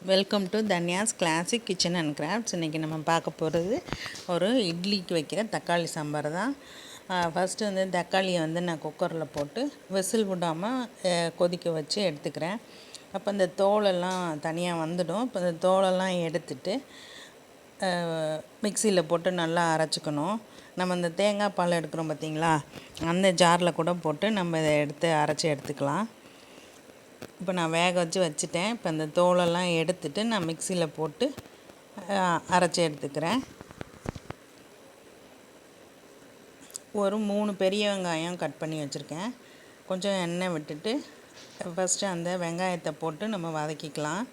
Welcome to தன்யாஸ் classic kitchen and crafts. இன்றைக்கி நம்ம பார்க்க போகிறது ஒரு இட்லிக்கு வைக்கிற தக்காளி சாம்பார் தான். ஃபஸ்ட்டு வந்து தக்காளியை வந்து நான் குக்கரில் போட்டு விசில் விடாமல் கொதிக்க வச்சு எடுத்துக்கிறேன். அப்போ இந்த தோலெல்லாம் தனியாக வந்துடும். இப்போ இந்த தோலெல்லாம் எடுத்துட்டு மிக்சியில் போட்டு நல்லா அரைச்சிக்கணும். நம்ம இந்த தேங்காய் பால் எடுக்கிறோம் பார்த்திங்களா, அந்த ஜாரில் கூட போட்டு நம்ம இதை அரைச்சி எடுத்துக்கலாம். இப்போ நான் வேக வச்சுட்டேன். இப்போ அந்த தோலெல்லாம் எடுத்துட்டு நான் மிக்சியில் போட்டு அரைச்சி எடுத்துக்கிறேன். ஒரு 3 பெரிய வெங்காயம் கட் பண்ணி வச்சுருக்கேன். கொஞ்சம் எண்ணெய் விட்டுட்டு ஃபஸ்ட்டு அந்த வெங்காயத்தை போட்டு நம்ம வதக்கிக்கலாம்.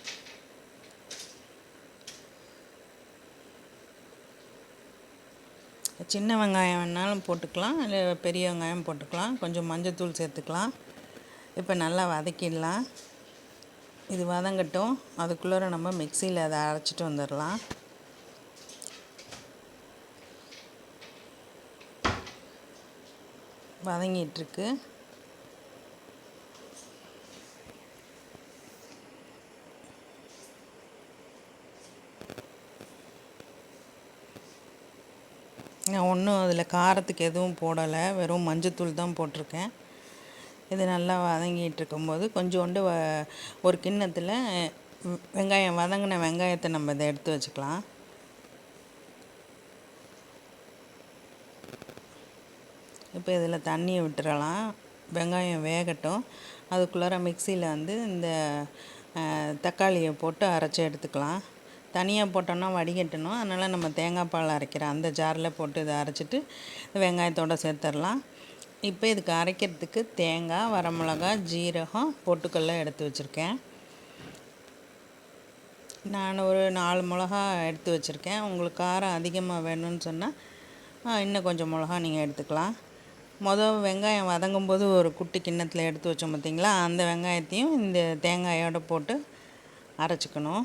சின்ன வெங்காயம் வேணாலும் போட்டுக்கலாம், இல்லை பெரிய வெங்காயம் போட்டுக்கலாம். கொஞ்சம் மஞ்சள்தூள் சேர்த்துக்கலாம். இப்போ நல்லா வதக்கிடலாம். இது வதங்கட்டும். அதுக்குள்ளே நம்ம மிக்சியில் அதை அரைச்சிட்டு வந்துடலாம். வதங்கிட்டுருக்கு. நான் ஒன்றும் அதில் காரத்துக்கு எதுவும் போடலை, வெறும் மஞ்சத்தூள் தான் போட்டிருக்கேன். இது நல்லா வதங்கிட்டு இருக்கும்போது கொஞ்சோண்டு ஒரு கிண்ணத்தில் வெங்காயம் வதங்கின வெங்காயத்தை நம்ம இதை எடுத்து வச்சுக்கலாம். இப்போ இதில் தண்ணியை விட்டுறலாம். வெங்காயம் வேகட்டும். அதுக்குள்ளார மிக்சியில் வந்து இந்த தக்காளியை போட்டு அரைச்சி எடுத்துக்கலாம். தனியாக போட்டோன்னா வடிகட்டணும். அதனால் நம்ம தேங்காய் பால் அரைக்கிற அந்த ஜாரில் போட்டு இதை அரைச்சிட்டு வெங்காயத்தோடு சேர்த்துடலாம். இப்போ இதுக்கு அரைக்கிறதுக்கு தேங்காய், வரமிளகா, ஜீரகம், பொட்டுக்கடலை எடுத்து வச்சுருக்கேன். நான் ஒரு 4 மிளகா எடுத்து வச்சுருக்கேன். உங்களுக்கு காரம் அதிகமாக வேணும்னு சொன்னால் இன்னும் கொஞ்சம் மிளகா நீங்கள் எடுத்துக்கலாம். வெங்காயம் வதங்கும்போது ஒரு குட்டி கிண்ணத்தில் எடுத்து வச்சோம் பார்த்திங்களா, அந்த வெங்காயத்தையும் இந்த தேங்காயோடு போட்டு அரைச்சிக்கணும்.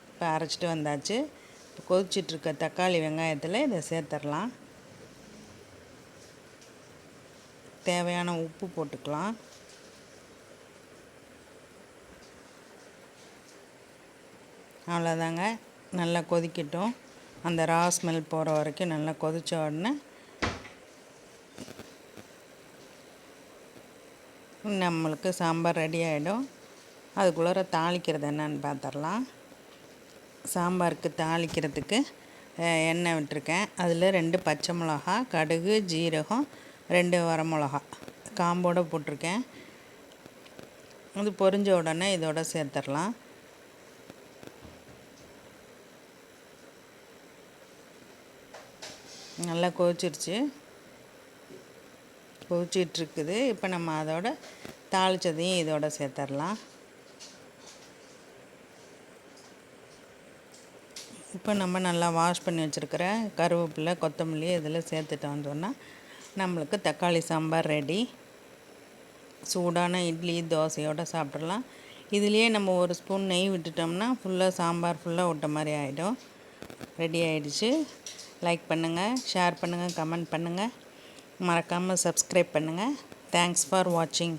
இப்போ அரைச்சிட்டு வந்தாச்சு. இப்போ கொதிச்சிட்ருக்க தக்காளி வெங்காயத்தில் இதை சேர்த்துடலாம். தேவையான உப்பு போட்டுக்கலாம். அவ்வளோதாங்க. நல்லா கொதிக்கட்டும். அந்த ரா ஸ்மெல் போகிற வரைக்கும் நல்லா கொதித்த உடனே நம்மளுக்கு சாம்பார் ரெடி ஆகிடும். அதுக்குள்ளே தாளிக்கிறது என்னன்னு பார்த்துடலாம். சாம்பாருக்கு தாளிக்கிறதுக்கு எண்ணெய் விட்டுருக்கேன். அதில் 2 பச்சை மிளகா, கடுகு, ஜீரகம், 2 வரமிளகா காம்போடு போட்டிருக்கேன். அது பொரிஞ்ச உடனே இதோட சேர்த்துடலாம். நல்லா கொதிச்சிட்ருக்குது. இப்போ நம்ம அதோட தாளித்ததையும் இதோட சேர்த்துடலாம். இப்போ நம்ம நல்லா வாஷ் பண்ணி வச்சுருக்கிற கருவேப்பிலை, கொத்தமல்லி இதில் சேர்த்துட்டு வந்தோன்னா நம்மளுக்கு தக்காளி சாம்பார் ரெடி. சூடான இட்லி, தோசையோடு சாப்பிட்றலாம். இதுலேயே நம்ம ஒரு ஸ்பூன் நெய் விட்டுட்டோம்னா ஃபுல்லாக சாம்பார் ஃபுல்லாக விட்ட மாதிரி ஆகிடும். ரெடி ஆகிடுச்சு. லைக் பண்ணுங்கள், ஷேர் பண்ணுங்கள், கமெண்ட் பண்ணுங்கள். மறக்காமல் சப்ஸ்கிரைப் பண்ணுங்கள். தேங்க்ஸ் ஃபார் வாட்சிங்.